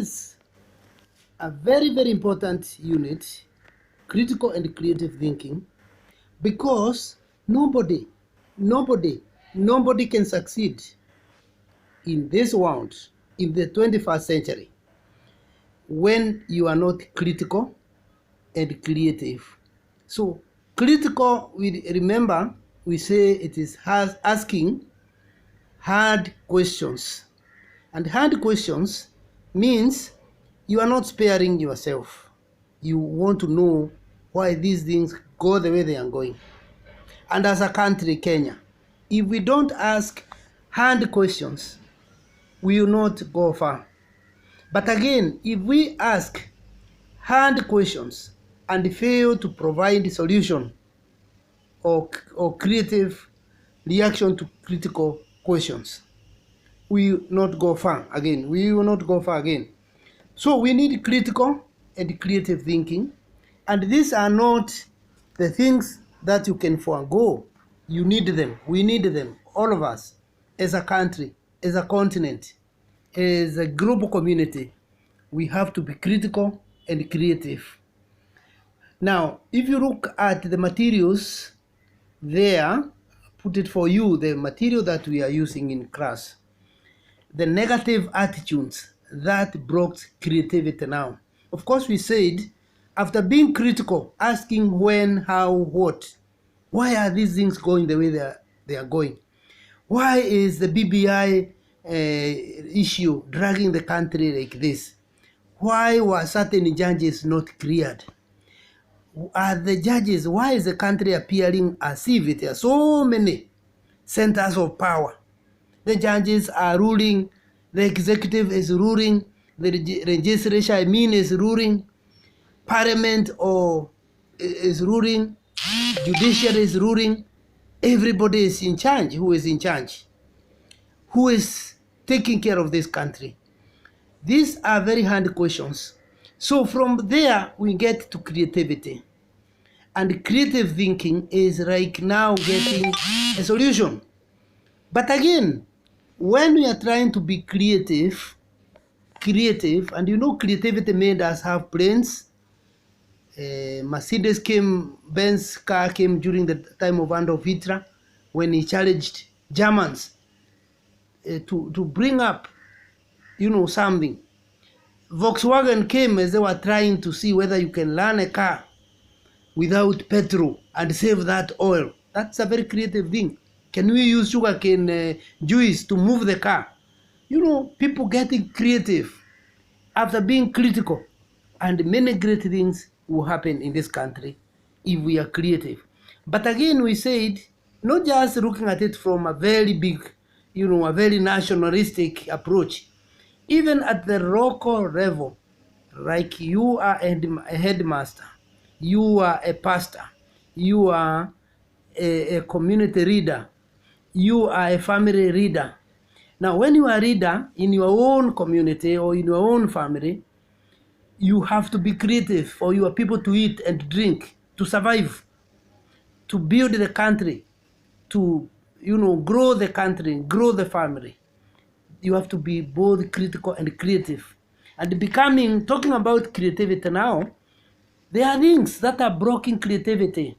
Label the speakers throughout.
Speaker 1: is a very, very important unit, critical and creative thinking, because nobody can succeed in this world in the 21st century when you are not critical and creative. So critical, we say it is asking hard questions, and hard questions means you are not sparing yourself. You want to know why these things go the way they are going. And as a country, Kenya, if we don't ask hard questions, we will not go far. But again, if we ask hard questions and fail to provide solution or creative reaction to critical questions, we will not go far again. We will not go far again. So we need critical and creative thinking, and these are not the things that you can forego. You need them. We need them, all of us, as a country, as a continent, as a global community. We have to be critical and creative. Now, if you look at the materials there, put it for you, the material that we are using in class, the negative attitudes that blocked creativity now. Of course, we said, after being critical, asking when, how, what, why are these things going the way they are going? Why is the BBI issue dragging the country like this? Why were certain judges not cleared? Are the judges, why is the country appearing as if there are so many centers of power? The judges are ruling, the executive is ruling, the legislature, is ruling, parliament is ruling, judiciary is ruling. Everybody is in charge. Who is in charge? Who is taking care of this country? These are very hard questions. So from there, we get to creativity. And creative thinking is like now getting a solution. But again, when we are trying to be creative, and you know creativity made us have brains. Mercedes came, Benz car came during the time of Adolf Hitler when he challenged Germans to bring up, something. Volkswagen came as they were trying to see whether you can run a car without petrol and save that oil. That's a very creative thing. Can we use sugarcane juice to move the car? People getting creative after being critical, and many great things will happen in this country if we are creative. But again, we said, not just looking at it from a very big, a very nationalistic approach. Even at the local level, like you are a headmaster, you are a pastor, you are a community leader, you are a family leader. Now, when you are a leader in your own community or in your own family, you have to be creative for your people to eat and drink, to survive, to build the country, to grow the country, grow the family. You have to be both critical and creative. And talking about creativity now, there are things that are blocking creativity.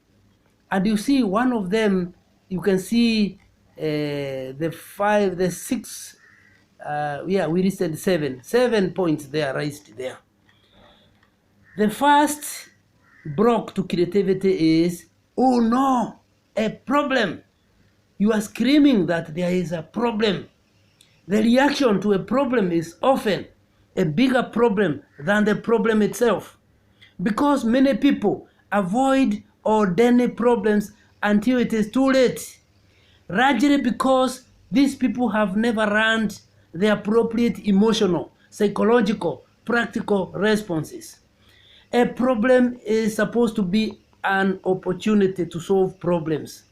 Speaker 1: And you see one of them, you can see we listed 7 points there, raised there. The first block to creativity is, oh no, a problem. You are screaming that there is a problem. The reaction to a problem is often a bigger problem than the problem itself, because many people avoid ordinary problems until it is too late, largely because these people have never learned the appropriate emotional, psychological, practical responses. A problem is supposed to be an opportunity to solve problems,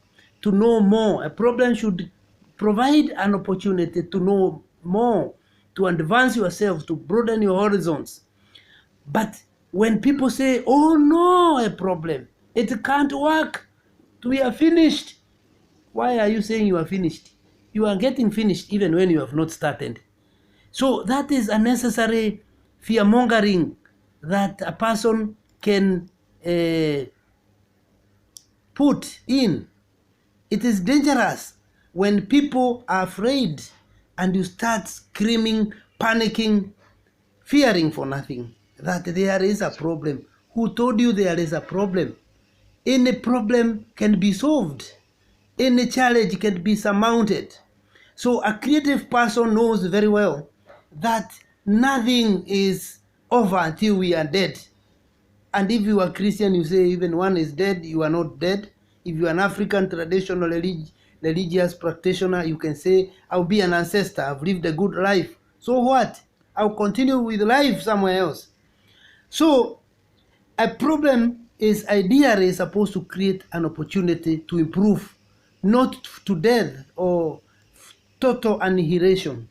Speaker 1: to know more. A problem should provide an opportunity to know more, to advance yourself, to broaden your horizons. But when people say, oh no, a problem, it can't work, we are finished. Why are you saying you are finished? You are getting finished even when you have not started. So that is a necessary fear-mongering that a person can put in. It is dangerous when people are afraid and you start screaming, panicking, fearing for nothing, that there is a problem. Who told you there is a problem? Any problem can be solved. Any challenge can be surmounted. So a creative person knows very well that nothing is over until we are dead. And if you are Christian, you say even one is dead, you are not dead. If you are an African traditional religious practitioner, you can say, I'll be an ancestor, I've lived a good life. So what? I'll continue with life somewhere else. So a problem is ideally supposed to create an opportunity to improve, not to death or total annihilation.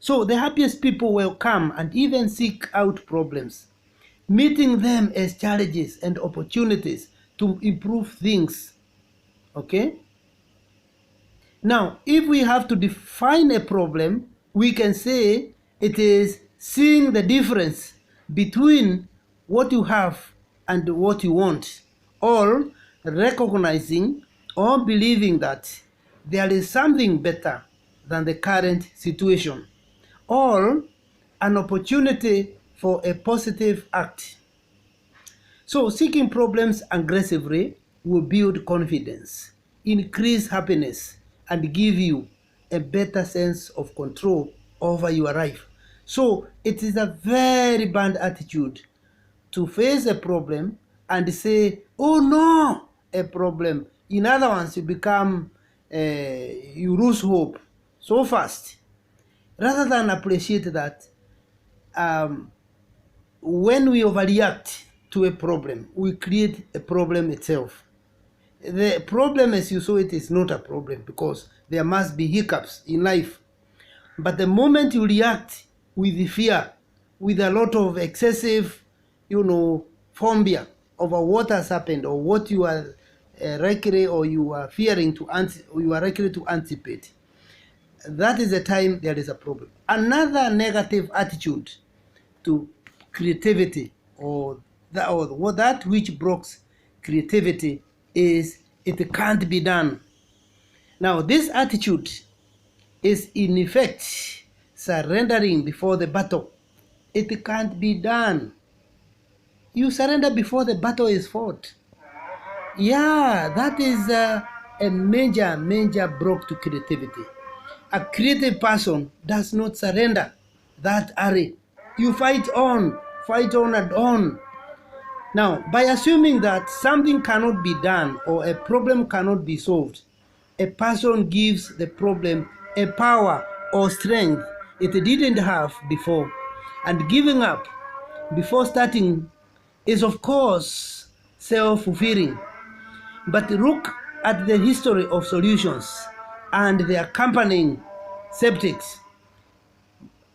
Speaker 1: So the happiest people will come and even seek out problems, meeting them as challenges and opportunities to improve things. Okay? Now, if we have to define a problem, we can say it is seeing the difference between what you have and what you want, or recognizing or believing that there is something better than the current situation, or an opportunity for a positive act. So seeking problems aggressively will build confidence, increase happiness, and give you a better sense of control over your life. So it is a very bad attitude to face a problem and say, oh no, a problem. In other words, you lose hope so fast. Rather than appreciate that, when we overreact to a problem, we create a problem itself. The problem as you saw it is not a problem because there must be hiccups in life. But the moment you react with fear, with a lot of excessive, phobia over what has happened or what you are likely or you are fearing you are likely to anticipate, that is the time there is a problem. Another negative attitude to creativity or that which blocks creativity is it can't be done. Now, this attitude is in effect surrendering before the battle. It can't be done. You surrender before the battle is fought. Yeah, that is a major block to creativity. A creative person does not surrender that early. You fight on and on. Now, by assuming that something cannot be done or a problem cannot be solved, a person gives the problem a power or strength it didn't have before. And giving up before starting is, of course, self-fulfilling. But look at the history of solutions and the accompanying skeptics.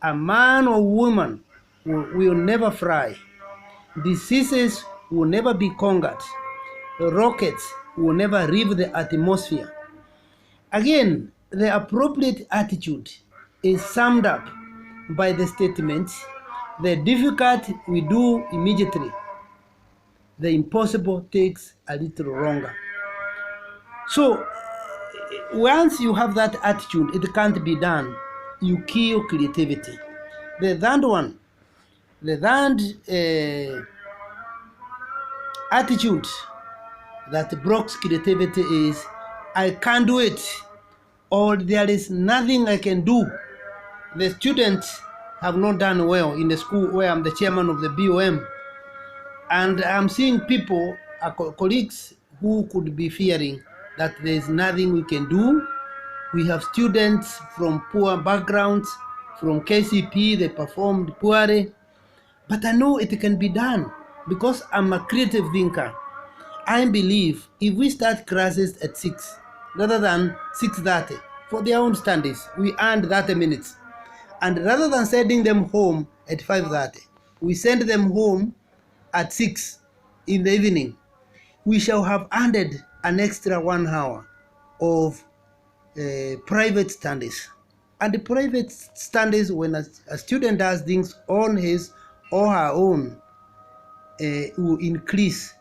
Speaker 1: A man or woman will never fly. Diseases will never be conquered. Rockets will never leave the atmosphere. Again, the appropriate attitude is summed up by the statement, the difficult we do immediately, the impossible takes a little longer. So, once you have that attitude, it can't be done, you kill creativity. The third attitude that blocks creativity is, I can't do it, or there is nothing I can do. The students have not done well in the school where I'm the chairman of the BOM, and I'm seeing people, colleagues, who could be fearing that there is nothing we can do. We have students from poor backgrounds, from KCP, they performed poorly, but I know it can be done because I'm a creative thinker. I believe if we start classes at 6 rather than 6:30 for their own studies, we earned 30 minutes. And rather than sending them home at 5:30, we send them home at 6 in the evening. We shall have earned an extra 1 hour of private studies. And the private studies, when a student does things on his or her own will increase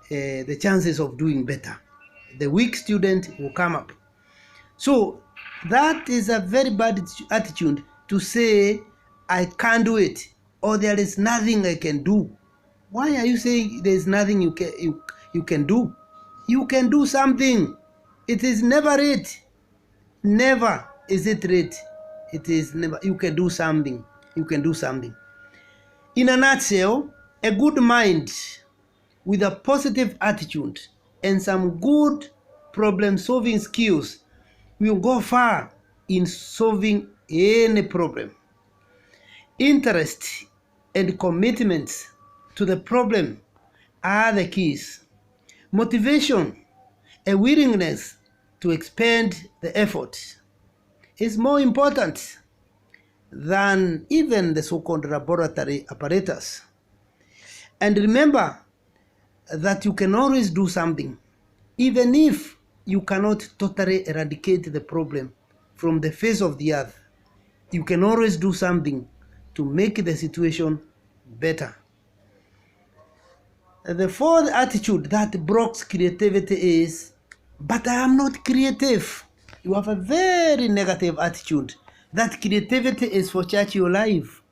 Speaker 1: the chances of doing better. The weak student will come up. So that is a very bad attitude to say, I can't do it, or there is nothing I can do. Why are you saying there is nothing you can do? You can do something. It is never late. Never is it late. It is never. You can do something. You can do something. In a nutshell, a good mind with a positive attitude and some good problem-solving skills will go far in solving any problem. Interest and commitment to the problem are the keys. Motivation, a willingness to expend the effort, is more important than even the so-called laboratory apparatus. And remember that you can always do something, even if you cannot totally eradicate the problem from the face of the earth. You can always do something to make the situation better. The fourth attitude that blocks creativity is, but I am not creative. You have a very negative attitude that creativity is for Churchill Life.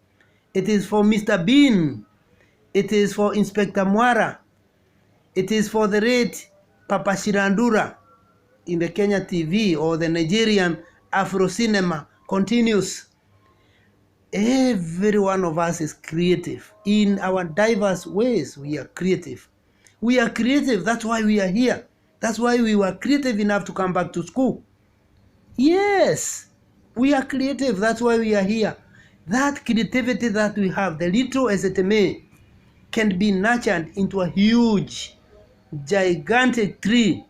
Speaker 1: It is for Mr. Bean. It is for Inspector Mwara. It is for the late Papa Shirandura in the Kenya TV, or the Nigerian Afro cinema continues. Every one of us is creative. In our diverse ways, we are creative. We are creative, that's why we are here. That's why we were creative enough to come back to school. Yes, we are creative, that's why we are here. That creativity that we have, the little as it may, can be nurtured into a huge, gigantic tree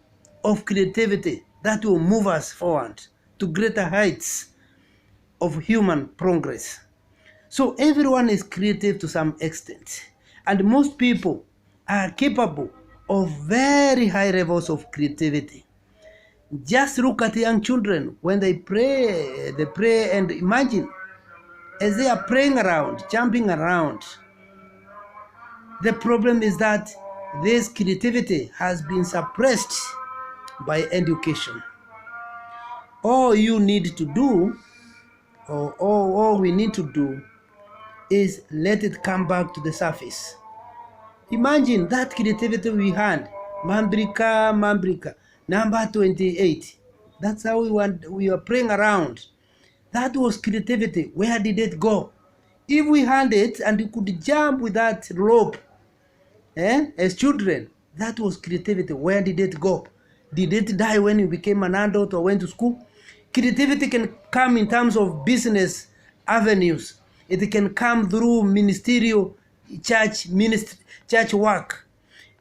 Speaker 1: of creativity that will move us forward to greater heights of human progress. So everyone is creative to some extent, and most people are capable of very high levels of creativity. Just look at young children when they pray and imagine as they are praying around, jumping around. The problem is that this creativity has been suppressed by education. All you need to do, or all we need to do, is let it come back to the surface. Imagine that creativity we had, Mambrika, number 28. That's how we were praying around. That was creativity. Where did it go? If we had it and we could jump with that rope, as children, that was creativity. Where did it go? Did it die when you became an adult or went to school? Creativity can come in terms of business avenues. It can come through ministerial church work.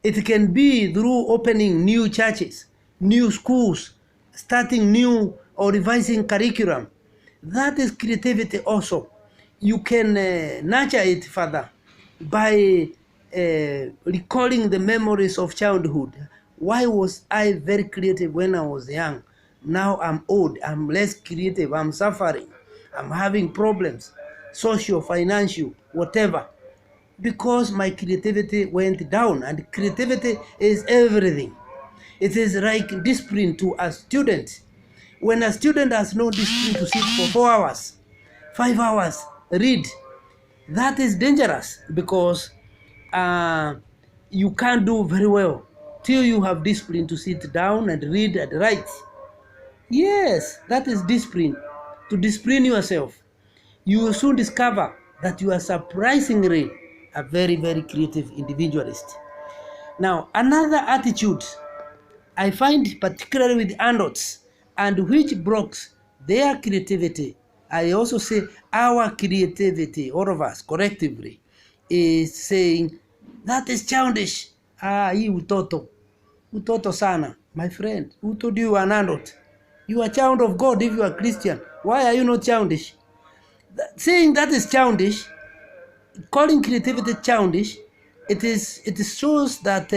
Speaker 1: It can be through opening new churches, new schools, starting new or revising curriculum. That is creativity also. You can nurture it further by recalling the memories of childhood. Why was I very creative when I was young? Now I'm old, I'm less creative, I'm suffering, I'm having problems, social, financial, whatever. Because my creativity went down, and creativity is everything. It is like discipline to a student. When a student has no discipline to sit for 4 hours, 5 hours, read, that is dangerous, because you can't do very well till you have discipline to sit down and read and write. Yes, that is discipline. To discipline yourself, you will soon discover that you are surprisingly a very, very creative individualist. Now, another attitude I find particularly with adults, and which blocks their creativity, I also say our creativity, all of us collectively, is saying that is childish. Hii utoto sana. My friend, who told you an adult? You are a child of God if you are Christian. Why are you not childish? Saying that is childish, calling creativity childish, it shows that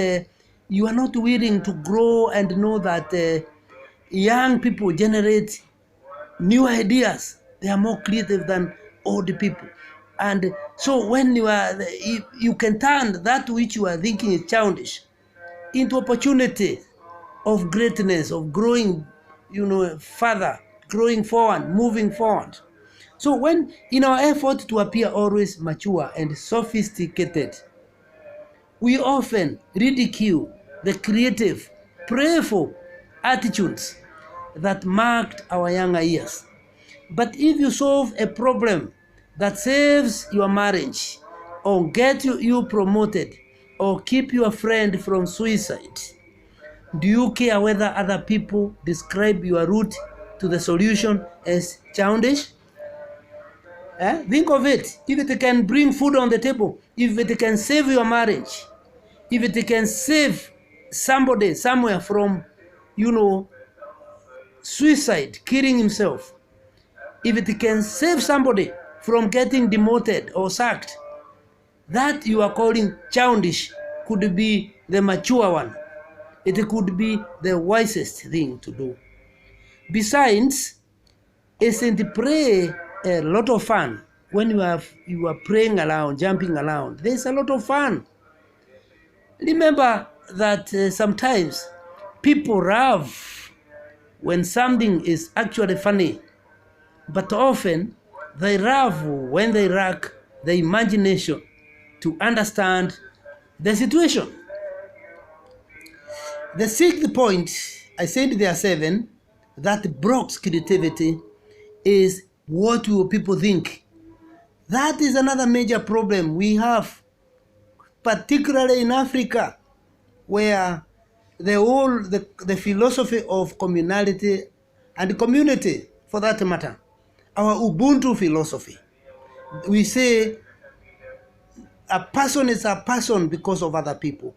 Speaker 1: you are not willing to grow and know that young people generate new ideas. They are more creative than old people. And so when you can turn that which you are thinking is childish into opportunity of greatness, of growing, further, growing forward, moving forward. So when in our effort to appear always mature and sophisticated, we often ridicule the creative, playful attitudes that marked our younger years. But if you solve a problem that saves your marriage, or get you promoted, or keep your friend from suicide, do you care whether other people describe your route to the solution as childish? Think of it. If it can bring food on the table, if it can save your marriage, if it can save somebody somewhere from, suicide, killing himself, if it can save somebody from getting demoted or sacked, that you are calling childish could be the mature one. It could be the wisest thing to do. Besides, isn't prayer a lot of fun? When you are praying around, jumping around, there's a lot of fun. Remember that sometimes people laugh when something is actually funny, but often they laugh when they lack the imagination to understand the situation. The sixth point, I said there are 7, that blocks creativity is what will people think. That is another major problem we have, particularly in Africa, where the philosophy of communality and community, for that matter, our Ubuntu philosophy, we say a person is a person because of other people.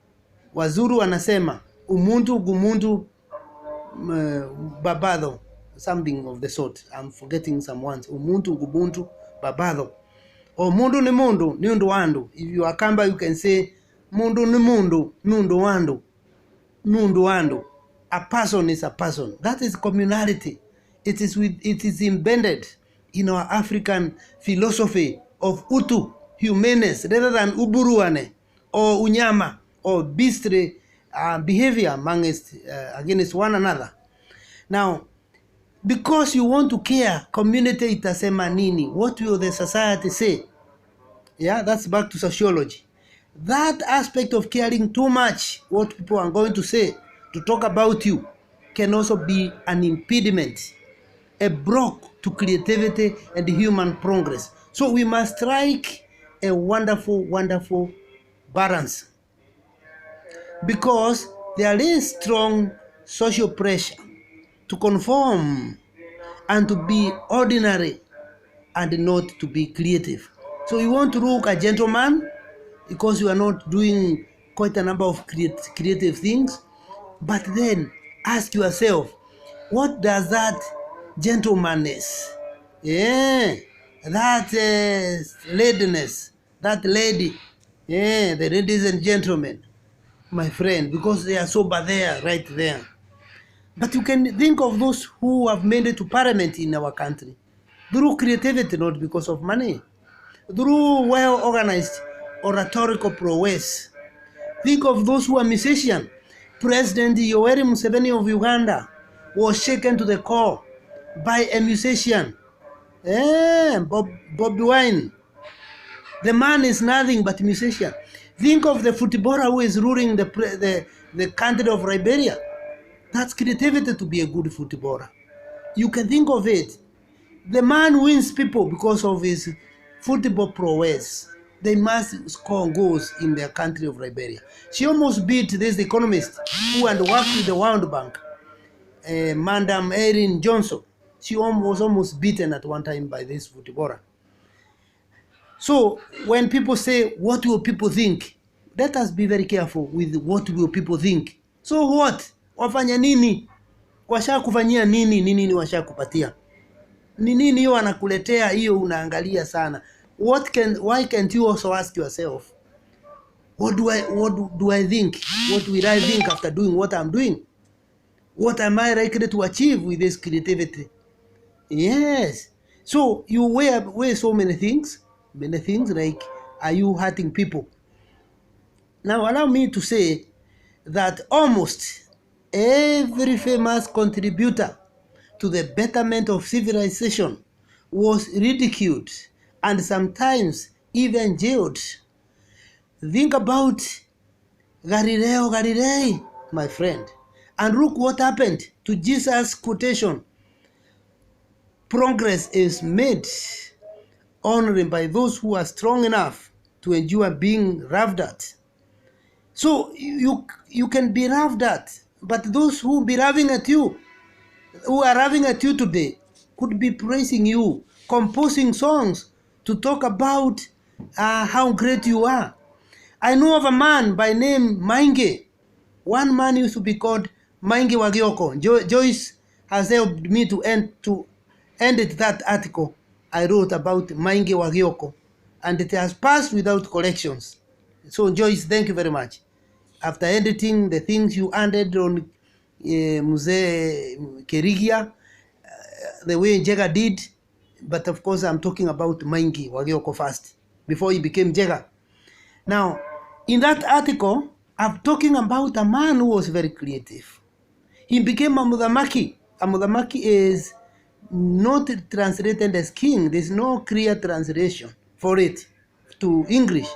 Speaker 1: Wazuru anasema umuntu gumuntu babado, something of the sort. I'm forgetting some words. Umuntu gubuntu babado. Or mundu ni mundu, nundu wandu. If you are Kamba, you can say mundu ni mundu, nundu wandu, nundu wandu. A person is a person. That is communality. It is embedded in our African philosophy of utu, humaneness, rather than uburuane or unyama or beastly behavior against one another. Now, because you want to care, community itasema nini? What will the society say? Yeah, that's back to sociology. That aspect of caring too much what people are going to say, to talk about you, can also be an impediment, a block to creativity and human progress. So we must strike a wonderful, wonderful balance, because there is strong social pressure to conform and to be ordinary and not to be creative. So you want to look a gentleman because you are not doing quite a number of creative things, but then ask yourself, what does that gentlemanness, that ladiness, that lady, the ladies and gentlemen, my friend, because they are sober there, right there. But you can think of those who have made it to parliament in our country through creativity, not because of money, through well-organized oratorical prowess. Think of those who are musicians. President Yoweri Museveni of Uganda was shaken to the core by a musician, Bobi Wine. The man is nothing but a musician. Think of the footballer who is ruling the country of Liberia. That's creativity to be a good footballer. You can think of it. The man wins people because of his football prowess. They must score goals in their country of Liberia. She almost beat this economist who had worked with the World Bank, Madam Erin Johnson. She was almost beaten at one time by this footballer. So when people say, what will people think? Let us be very careful with what will people think. So what? Wafanya nini? Washakufanyia nini? Nini washakupatia? Ni nini hiyo anakuletea, hiyo unaangalia sana. Why can't you also ask yourself, what do I think? What will I think after doing what I'm doing? What am I likely to achieve with this creativity? Yes. So you weigh so many things, many things like, are you hurting people? Now allow me to say that almost every famous contributor to the betterment of civilization was ridiculed and sometimes even jailed. Think about Galileo Galilei, my friend, and look what happened to Jesus' quotation. Progress is made only by those who are strong enough to endure being laughed at. So you can be laughed at, but those who be laughing at you, who are laughing at you today, could be praising you, composing songs to talk about how great you are. I know of a man by name Mainge. One man used to be called Mainge Wagioko. Joyce has helped me to edit that article I wrote about Mainge Wagioko, and it has passed without corrections. So Joyce, thank you very much. After editing the things you added on Mzee Kerigia, the way Jega did, but of course I'm talking about Mainge Wagioko first, before he became Jega. Now, in that article, I'm talking about a man who was very creative. He became a Mudhamaki. A Mudhamaki is not translated as king. There's no clear translation for it to English.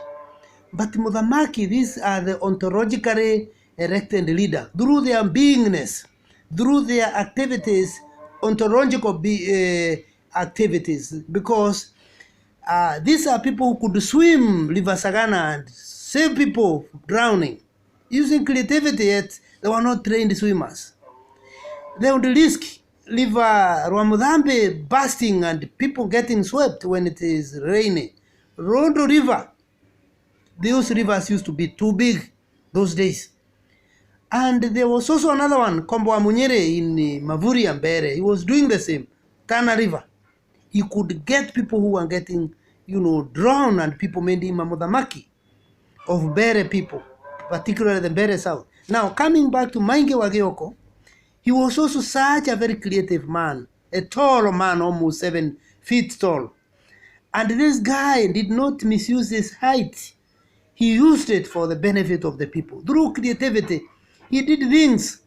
Speaker 1: But Mudhamaki, these are the ontologically erected leader. Through their beingness, through their activities, ontological activities, because these are people who could swim River Sagana and save people drowning using creativity, yet they were not trained swimmers. They would risk River Rwamudhambe bursting and people getting swept when it is rainy. Rondo River, those rivers used to be too big those days. And there was also another one, Kombo Amunyere in Mavuri and Bere. He was doing the same. Tana River. He could get people who were getting, drowned, and people made him a Mudhamaki of Bere people, particularly the Bere South. Now, coming back to Mainge Wagioko, he was also such a very creative man, a tall man, almost 7 feet tall. And this guy did not misuse his height. He used it for the benefit of the people. Through creativity, he did things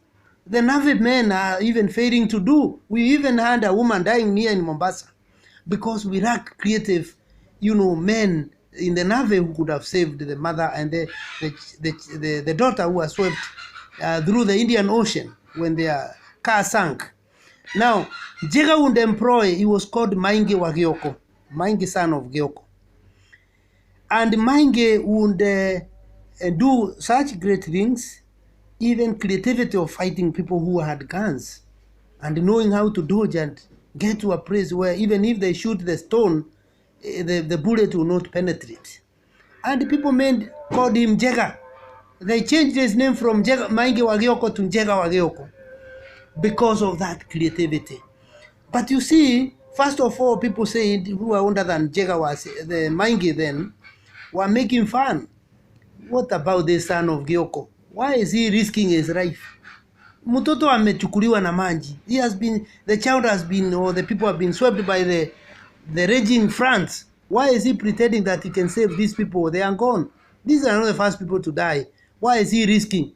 Speaker 1: the Navy men are even failing to do. We even had a woman dying here in Mombasa because we lack creative, men in the Navy who could have saved the mother and the daughter who was swept through the Indian Ocean when their car sank. Now, Jega would employ, he was called Mainge Wagioko, Mainge son of Gioko. And Mainge would do such great things, even creativity of fighting people who had guns and knowing how to dodge and get to a place where even if they shoot the stone, the bullet will not penetrate. And people called him Jega. They changed his name from Mainge Wagioko to Jega Wagioko because of that creativity. But you see, first of all, people said who were older than Jega was, the Mainge then, were making fun. What about the son of Gioko? Why is he risking his life? Mtoto amechukuliwa na maji. The child has been, or the people have been swept by the raging floods. Why is he pretending that he can save these people? They are gone. These are not the first people to die. Why is he risking?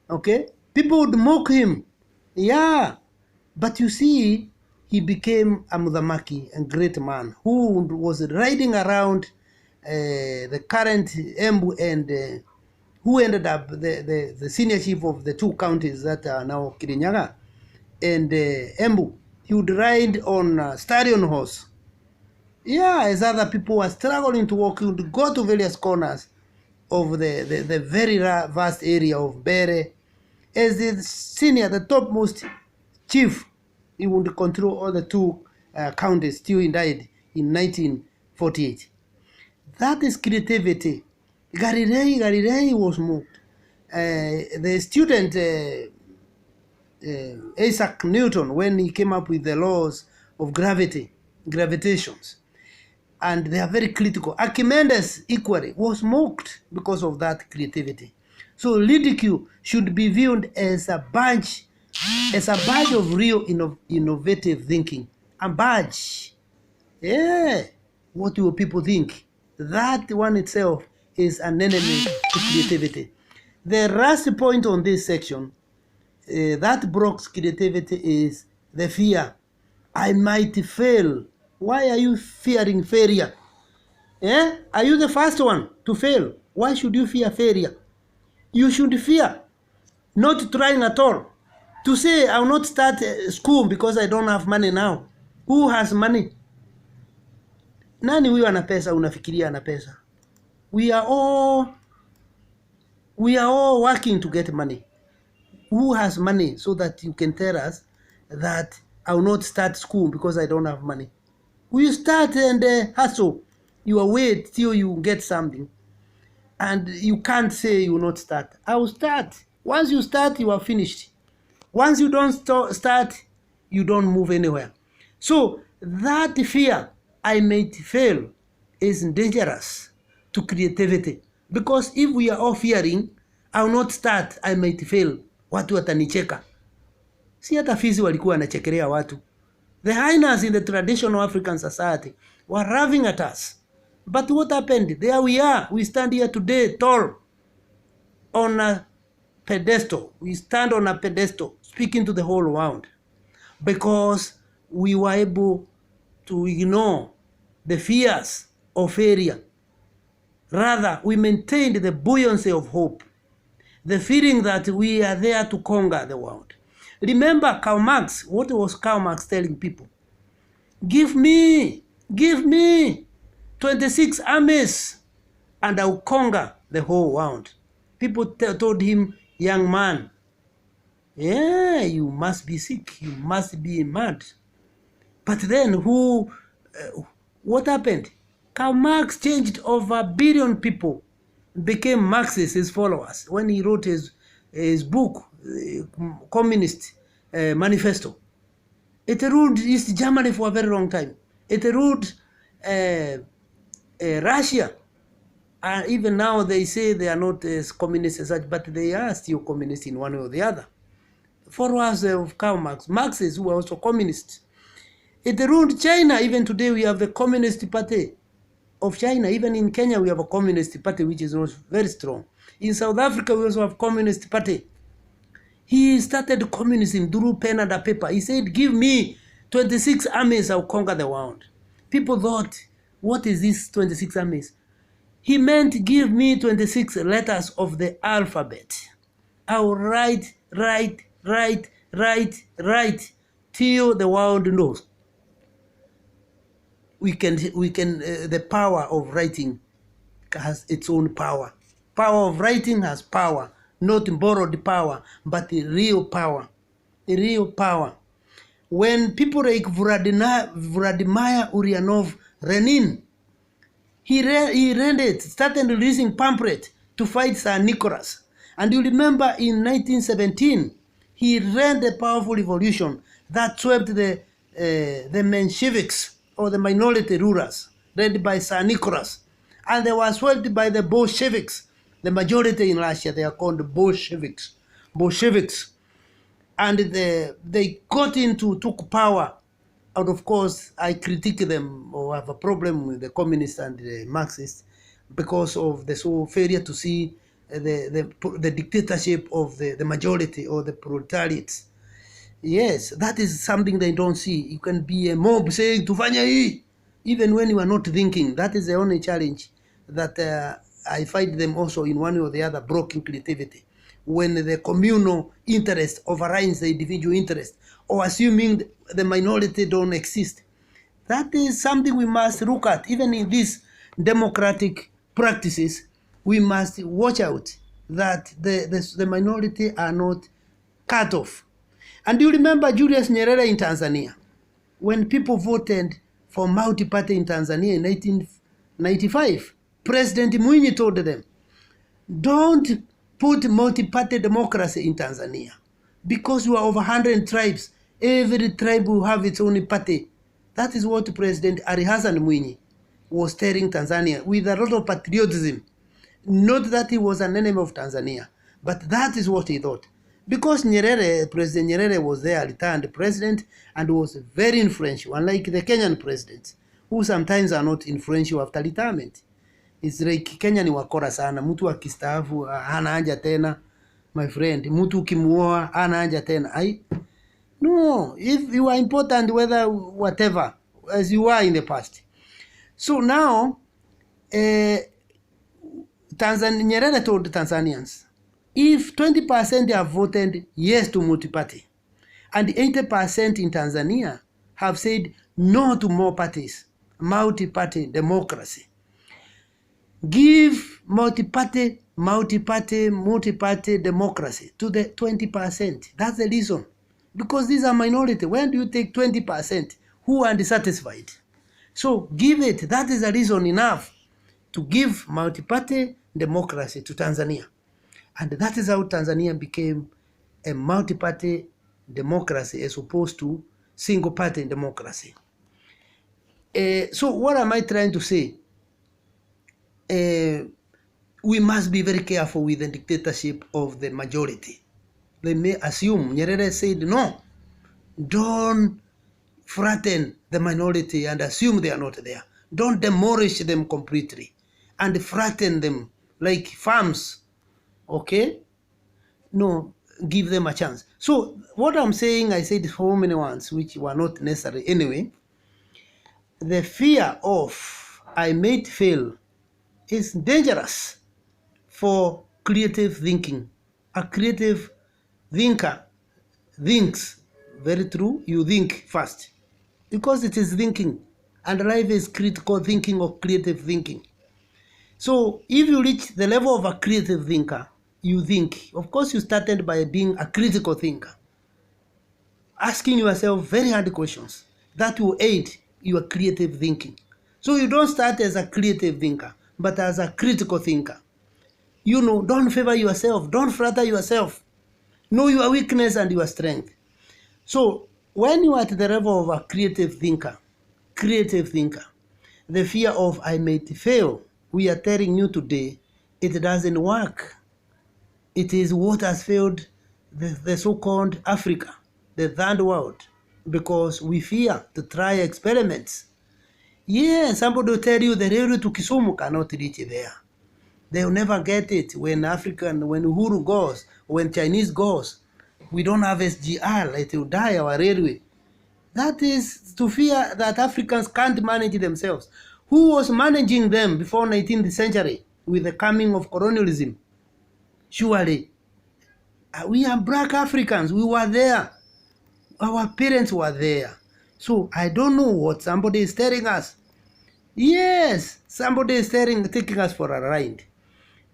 Speaker 1: Okay? People would mock him. Yeah. But you see, he became a Mudhamaki, a great man, who was riding around the current Embu and who ended up the senior chief of the two counties that are now Kirinyaga and Embu. He would ride on a stallion horse. Yeah, as other people were struggling to walk, he would go to various corners of the very vast area of Bere. As the senior, the topmost chief, he would control all the two counties till he died in 1948. That is creativity. Galilei was moved. The student Isaac Newton, when he came up with the laws of gravitations, and they are very critical. Archimedes equally was mocked because of that creativity. So ridicule should be viewed as a badge of real innovative thinking. A badge. Yeah. What will people think? That one itself is an enemy to creativity. The last point on this section that blocks creativity is the fear. I might fail. Why are you fearing failure? Are you the first one to fail? Why should you fear failure? You should fear not trying at all. To say I will not start school because I don't have money now. Who has money? Nani huyo ana pesa unafikiria ana pesa? We are all working to get money. Who has money so that you can tell us that I will not start school because I don't have money? We start and hustle. You wait till you get something. And you can't say you will not start. I will start. Once you start, you are finished. Once you don't start, you don't move anywhere. So that fear, I might fail, is dangerous to creativity. Because if we are all fearing, I will not start, I might fail, watu watanicheka. Si hata Fizi walikuwa wanachekelea watu. The hyenas in the traditional African society were laughing at us. But what happened? There we are. We stand here today tall on a pedestal. We stand on a pedestal speaking to the whole world because we were able to ignore the fears of failure. Rather, we maintained the buoyancy of hope, the feeling that we are there to conquer the world. Remember Karl Marx. What was Karl Marx telling people? Give me 26 armies and I will conquer the whole world. People told him, young man, yeah, you must be sick, you must be mad. But then what happened? Karl Marx changed over 1 billion people, became Marxist, his followers, when he wrote his book, Communist Manifesto. It ruled East Germany for a very long time. It ruled Russia. Even now they say they are not as communist as such, but they are still communist in one way or the other. Followers of Karl Marx, Marxists who are also communists. It ruled China. Even today we have the Communist Party of China. Even in Kenya we have a Communist Party which is also very strong. In South Africa we also have Communist Party. He started communism through pen and paper. He said, give me 26 armies, I'll conquer the world. People thought, what is this 26 armies? He meant, give me 26 letters of the alphabet. I'll write till the world knows. The power of writing has its own power. Power of writing has power, not borrowed power, but the real power. The real power. When people like Vladimir Ulyanov Lenin, he started releasing pamphlet to fight Tsar Nicholas. And you remember in 1917, he ran the powerful revolution that swept the Mensheviks, or the minority rulers, led by Tsar Nicholas. And they were swept by the Bolsheviks. The majority in Russia, they are called Bolsheviks. And they took power. And of course, I critique them or have a problem with the communists and the Marxists because of the failure to see the dictatorship of the majority or the proletariats. Yes, that is something they don't see. You can be a mob saying, tufanya hii, even when you are not thinking. That is the only challenge that I find them also in one way or the other blocking creativity. When the communal interest overrides the individual interest, or assuming the minority don't exist. That is something we must look at. Even in these democratic practices, we must watch out that the minority are not cut off. And you remember Julius Nyerere in Tanzania, when people voted for multi-party in Tanzania in 1995, President Mwinyi told them, don't put multi-party democracy in Tanzania because you are over 100 tribes. Every tribe will have its own party. That is what President Ali Hassan Mwinyi was telling Tanzania with a lot of patriotism. Not that he was an enemy of Tanzania, but that is what he thought. Because President Nyerere was there, returned president, and was very influential, unlike the Kenyan president, who sometimes are not influential after retirement. It's like Kenya ni wakora sana. Mtu akistaafu hana haja tena, my friend. Mtu ukimuoa hana haja tena. No, if you are important, whether whatever, as you are in the past. So now, Nyerere told Tanzanians, if 20% have voted yes to multi-party, and 80% in Tanzania have said no to more parties, multi-party democracy, give multi-party democracy to the 20%. That's the reason. Because these are minority. When do you take 20% who are dissatisfied? So give it. That is the reason enough to give multi-party democracy to Tanzania. And that is how Tanzania became a multi-party democracy as opposed to single-party democracy. So what am I trying to say? We must be very careful with the dictatorship of the majority. They may assume, Nyerere said, no, don't threaten the minority and assume they are not there. Don't demolish them completely and threaten them like farms, okay? No, give them a chance. So what I'm saying, I said so many ones which were not necessary anyway. The fear of I may fail is dangerous for creative thinking. A creative thinker thinks, very true, you think first. Because it is thinking, and life is critical thinking or creative thinking. So if you reach the level of a creative thinker, you think. Of course, you started by being a critical thinker, asking yourself very hard questions that will aid your creative thinking. So you don't start as a creative thinker, but as a critical thinker. You know, don't favor yourself, don't flatter yourself. Know your weakness and your strength. So when you are at the level of a creative thinker, the fear of I may fail, we are telling you today, it doesn't work. It is what has failed the so-called Africa, the third world, because we fear to try experiments. Yeah, somebody will tell you the railway to Kisumu cannot reach there. They will never get it. When Uhuru goes, when Chinese goes, we don't have SGR, it will die our railway. That is to fear that Africans can't manage themselves. Who was managing them before 19th century with the coming of colonialism? Surely, we are black Africans. We were there. Our parents were there. So I don't know what somebody is telling us. Yes, somebody is taking us for a ride,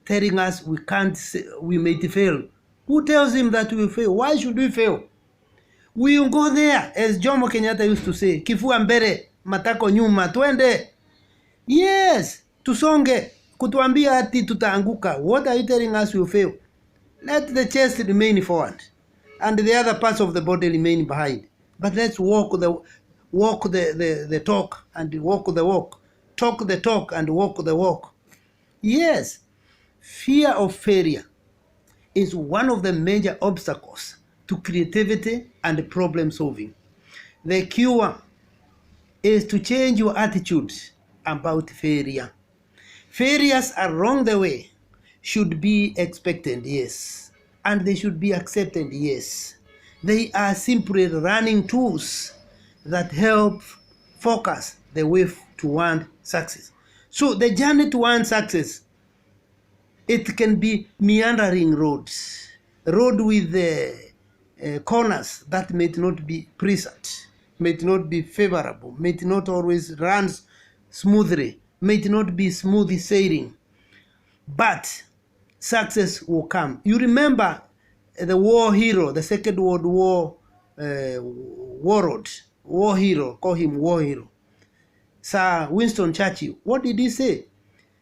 Speaker 1: telling us we may fail. Who tells him that we will fail? Why should we fail? We will go there, as Jomo Kenyatta used to say, kifua mbele, matako nyuma, twende. Yes, tusonge, kutuambia ati tutaanguka. What are you telling us we will fail? Let the chest remain forward, and the other parts of the body remain behind. But let's walk the talk and walk the walk. Talk the talk and walk the walk. Yes, fear of failure is one of the major obstacles to creativity and problem solving. The cure is to change your attitude about failure. Failures along the way should be expected, yes, and they should be accepted, yes. They are simply running tools that help focus the way toward success. So the journey toward success, it can be meandering roads, road with corners that may not be precise, may not be favorable, may not always run smoothly, may not be smooth sailing, but success will come. You remember the war hero, the Second World War war hero, call him war hero, Sir Winston Churchill. What did he say?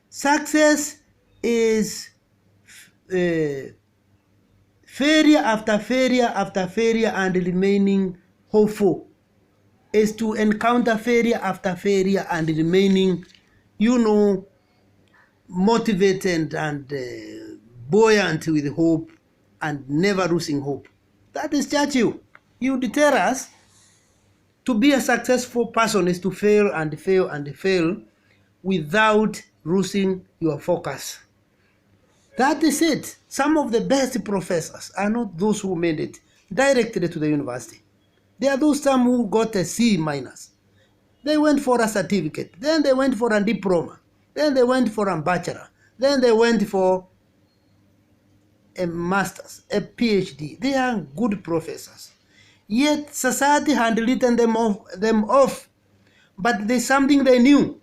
Speaker 1: Success is failure after failure after failure and remaining hopeful. Is to encounter failure after failure and remaining, motivated and buoyant with hope and never losing hope. That is Churchill. He would tell us To be a successful person is to fail and fail and fail without losing your focus. That is it. Some of the best professors are not those who made it directly to the university. They are those some who got a C minus. They went for a certificate, then they went for a diploma, then they went for a bachelor, then they went for a master's, a PhD. They are good professors. Yet society had written them off. But there's something they knew.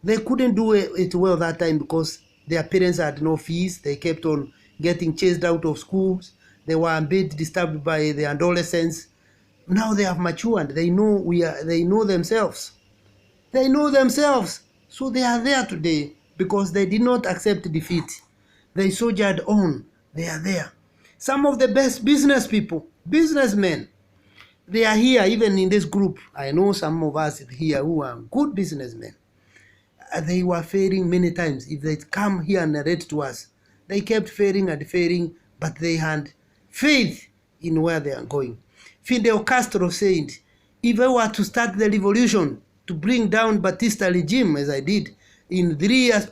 Speaker 1: They couldn't do it well that time because their parents had no fees. They kept on getting chased out of schools. They were a bit disturbed by the adolescents. Now they have matured. They know they know themselves. They know themselves. So they are there today because they did not accept defeat. They soldiered on. They are there. Some of the best business people, businessmen, they are here even in this group. I know some of us here who are good businessmen. They were failing many times. If they come here and narrate to us, they kept failing and failing, but they had faith in where they are going. Fidel Castro said, if I were to start the revolution to bring down Batista regime, as I did, in 3 years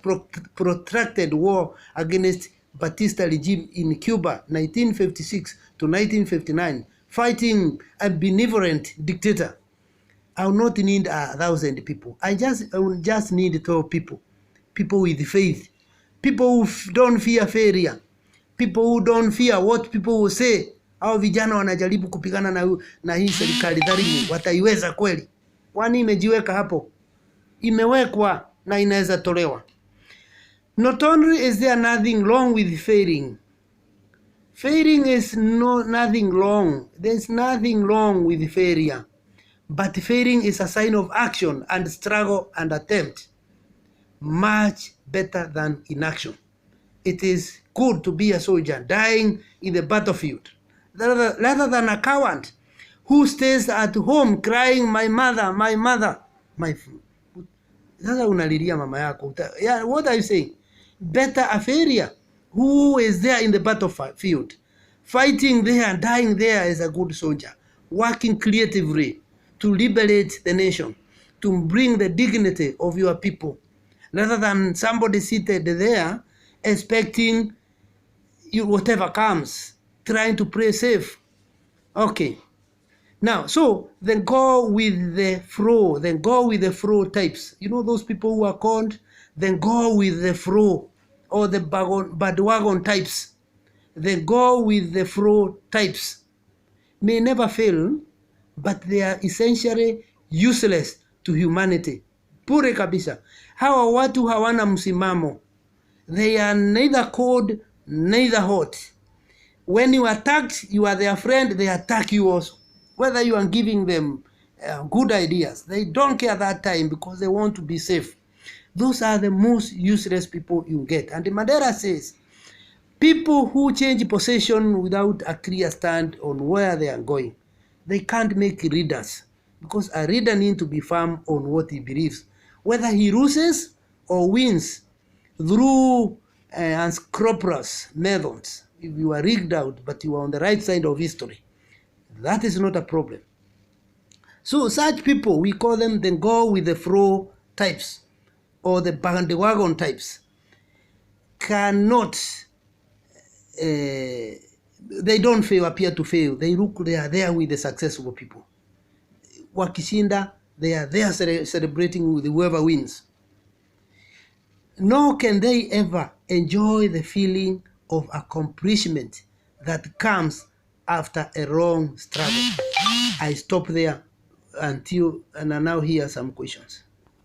Speaker 1: protracted war against Batista regime in Cuba, 1956 to 1959, fighting a benevolent dictator, I will not need 1,000 people. I will just need 12 people. People with faith. People who don't fear failure. People who don't fear what people will say. Hao vijana wanajaribu kupigana na hii serikali dhalimu. Wataiweza kweli? Kwani imejiweka hapo? Imewekwa na inaweza tolewa. Not only is there nothing wrong with failing. Failing is nothing wrong. There's nothing wrong with failure. But failing is a sign of action and struggle and attempt. Much better than inaction. It is good to be a soldier dying in the battlefield rather than a coward who stays at home crying, my mother, my mother. Sasa unalilia mama yako. Yeah, what are you saying? Better a failure who is there in the battlefield, fighting there, dying there as a good soldier, working creatively to liberate the nation, to bring the dignity of your people, rather than somebody seated there expecting you whatever comes, trying to play safe. Okay. Now, so then go with the flow. Then go with the flow types. You know those people who are called? Then go with the flow, or the bandwagon types. Then go with the flow types. May never fail, but they are essentially useless to humanity. Pure kabisa. Hawa watu hawana msimamo. They are neither cold, neither hot. When you attack, you are their friend, they attack you also. Whether you are giving them good ideas, they don't care that time because they want to be safe. Those are the most useless people you get. And Mandela says, people who change position without a clear stand on where they are going, they can't make readers, because a reader needs to be firm on what he believes, whether he loses or wins through unscrupulous methods. If you are rigged out, but you are on the right side of history, that is not a problem. So such people, we call them the go with the flow types, or the bandwagon types, cannot, they don't fail, appear to fail. They are there with the successful people. Wakishinda, they are there celebrating with whoever wins. Nor can they ever enjoy the feeling of accomplishment that comes after a long struggle. I stop there and now here are some questions.